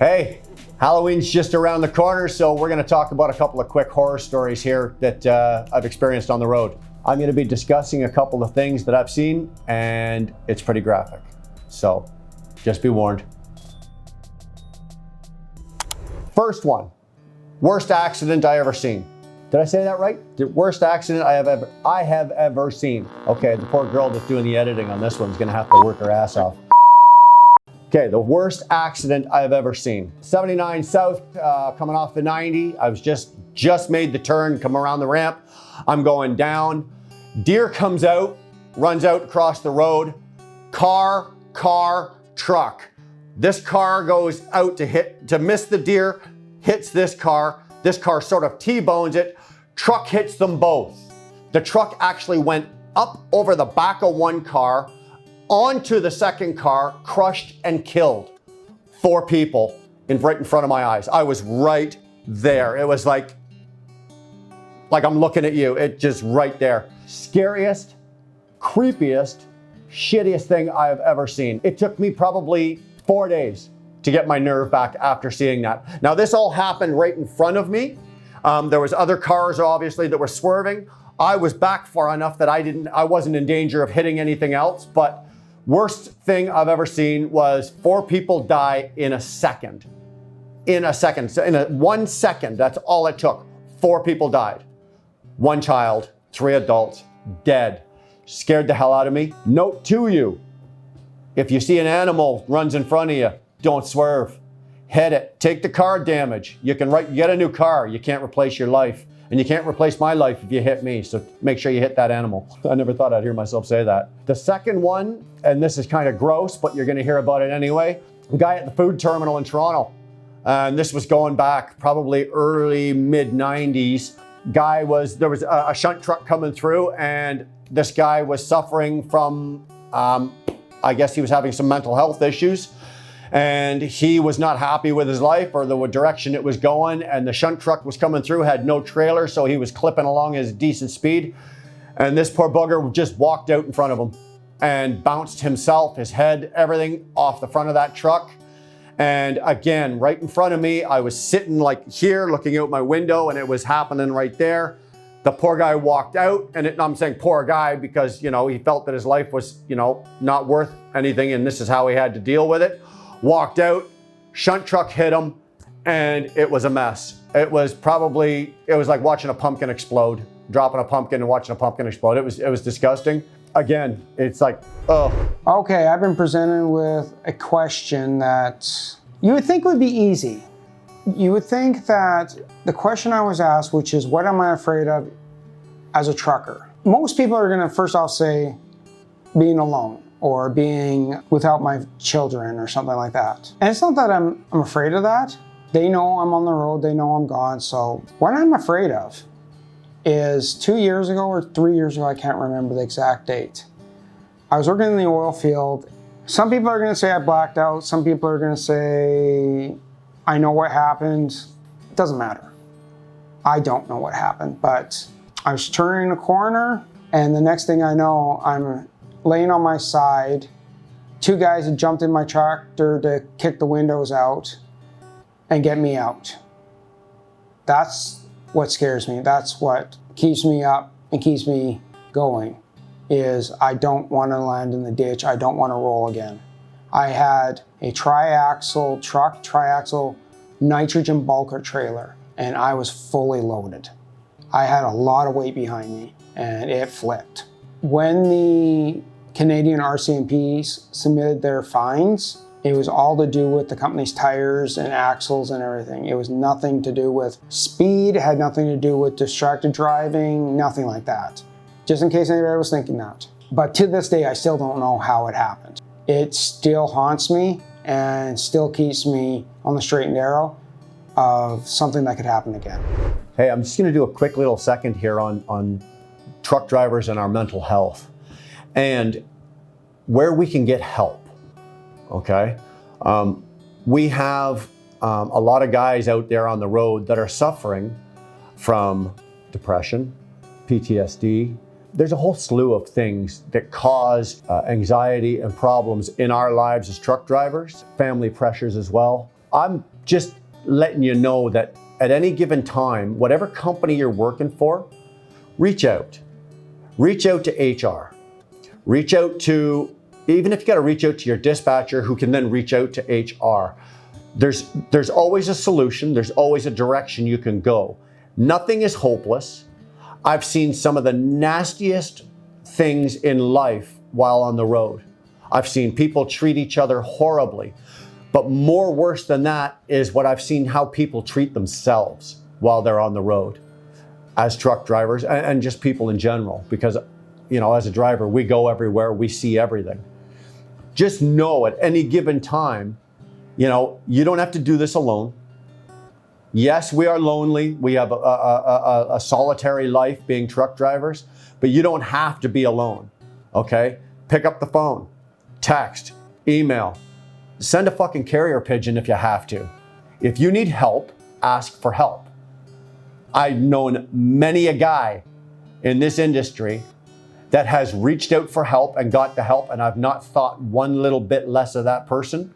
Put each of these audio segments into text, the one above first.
Hey, Halloween's just around the corner, so we're going to talk about a couple of quick horror stories here that I've experienced on the road. I'm going to be discussing a couple of things that I've seen, and it's pretty graphic. So just be warned. First one, worst accident I ever seen. Did I say that right? The worst accident I have ever seen. Okay, the poor girl that's doing the editing on this one's going to have to work her ass off. Okay, the worst accident I've ever seen. 79 South, coming off the 90. I was just made the turn, come around the ramp. I'm going down. Deer comes out, runs out across the road. Car, truck. This car goes out to miss the deer, hits this car. This car sort of T-bones it. Truck hits them both. The truck actually went up over the back of one car, onto the second car, crushed and killed 4 people right in front of my eyes. I was right there. It was like I'm looking at you. It just right there. Scariest, creepiest, shittiest thing I've ever seen. It took me probably 4 days to get my nerve back after seeing that. Now this all happened right in front of me. There was other cars obviously that were swerving. I was back far enough that I wasn't in danger of hitting anything else, but worst thing I've ever seen was 4 people die in a second. In a second, so in 1 second, that's all it took. 4 people died. 1 child, 3 adults, dead. Scared the hell out of me. Note to you, if you see an animal runs in front of you, don't swerve. Hit it, take the car damage. You get a new car, you can't replace your life. And you can't replace my life if you hit me, so make sure you hit that animal. I never thought I'd hear myself say that. The second one, and this is kind of gross, but you're gonna hear about it anyway. A guy at the food terminal in Toronto, and this was going back probably early, mid-90s. There was a shunt truck coming through, and this guy was suffering from, I guess he was having some mental health issues. And he was not happy with his life or the direction it was going, and the shunt truck was coming through, had no trailer, so he was clipping along his decent speed. And this poor bugger just walked out in front of him and bounced himself, his head, everything off the front of that truck. And again, right in front of me, I was sitting like here looking out my window, and it was happening right there. The poor guy walked out, and I'm saying poor guy because, he felt that his life was, not worth anything, and this is how he had to deal with it. Walked out, shunt truck hit him, and it was a mess. It was like watching a pumpkin explode, dropping a pumpkin and watching a pumpkin explode. It was disgusting. Again, it's like, oh. Okay, I've been presented with a question that you would think would be easy. You would think that the question I was asked, which is, what am I afraid of as a trucker? Most people are gonna first off say, being alone, or being without my children or something like that. And it's not that I'm afraid of that. They know I'm on the road, they know I'm gone. So what I'm afraid of is 2 years ago or 3 years ago, I can't remember the exact date. I was working in the oil field. Some people are gonna say I blacked out. Some people are gonna say, I know what happened. It doesn't matter. I don't know what happened, but I was turning a corner, and the next thing I know, I'm laying on my side. 2 guys had jumped in my tractor to kick the windows out and get me out. That's what scares me. That's what keeps me up and keeps me going, is I don't want to land in the ditch. I don't want to roll again. I had a triaxle truck, triaxle nitrogen bulker trailer, and I was fully loaded. I had a lot of weight behind me, and it flipped. When the Canadian RCMPs submitted their fines, it was all to do with the company's tires and axles and everything. It was nothing to do with speed, it had nothing to do with distracted driving, nothing like that. Just in case anybody was thinking that. But to this day, I still don't know how it happened. It still haunts me and still keeps me on the straight and narrow of something that could happen again. Hey, I'm just gonna do a quick little second here on truck drivers and our mental health and where we can get help, okay? We have a lot of guys out there on the road that are suffering from depression, PTSD. There's a whole slew of things that cause anxiety and problems in our lives as truck drivers, family pressures as well. I'm just letting you know that at any given time, whatever company you're working for, reach out. Reach out to HR. Reach out to, even if you got to reach out to your dispatcher who can then reach out to HR. There's always a solution. There's always a direction you can go. Nothing is hopeless. I've seen some of the nastiest things in life while on the road. I've seen people treat each other horribly. But more worse than that is what I've seen how people treat themselves while they're on the road as truck drivers and just people in general. Because, you know, as a driver, we go everywhere, we see everything. Just know at any given time, you know, you don't have to do this alone. Yes, we are lonely. We have a solitary life being truck drivers, but you don't have to be alone, okay? Pick up the phone, text, email, send a fucking carrier pigeon if you have to. If you need help, ask for help. I've known many a guy in this industry that has reached out for help and got the help, and I've not thought one little bit less of that person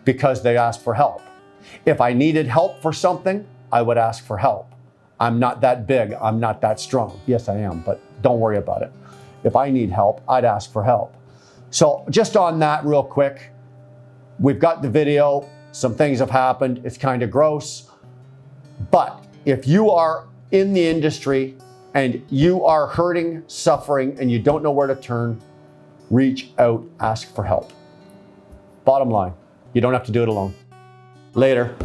because they asked for help. If I needed help for something, I would ask for help. I'm not that big, I'm not that strong. Yes, I am, but don't worry about it. If I need help, I'd ask for help. So just on that real quick, we've got the video, some things have happened, it's kind of gross, but if you are in the industry and you are hurting, suffering, and you don't know where to turn, reach out, ask for help. Bottom line, you don't have to do it alone. Later.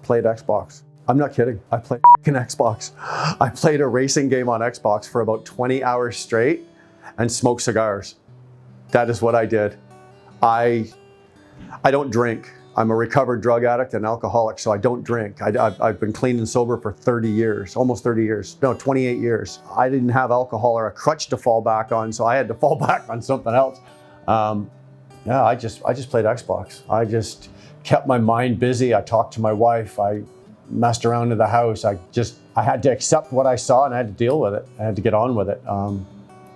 Played Xbox. I'm not kidding. I played Xbox. I played a racing game on Xbox for about 20 hours straight and smoked cigars. That is what I did. I don't drink. I'm a recovered drug addict and alcoholic, so I don't drink. I've been clean and sober for 30 years, almost 30 years. No, 28 years. I didn't have alcohol or a crutch to fall back on, so I had to fall back on something else. Yeah, I just played Xbox. I just kept my mind busy. I talked to my wife. I messed around in the house. I had to accept what I saw and I had to deal with it. I had to get on with it.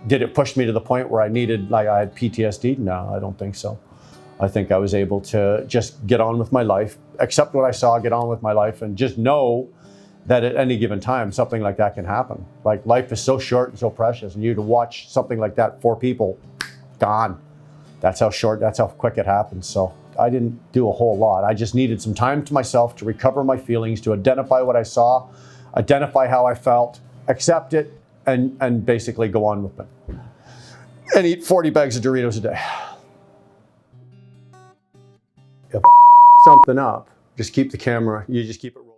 Did it push me to the point where I had PTSD? No, I don't think so. I think I was able to just get on with my life, accept what I saw, get on with my life, and just know that at any given time, something like that can happen. Like, life is so short and so precious, and you to watch something like that, 4 people, gone. That's how short, that's how quick it happens. So I didn't do a whole lot. I just needed some time to myself to recover my feelings, to identify what I saw, identify how I felt, accept it, and basically go on with it. And eat 40 bags of Doritos a day. If something up, just keep the camera, you just keep it rolling.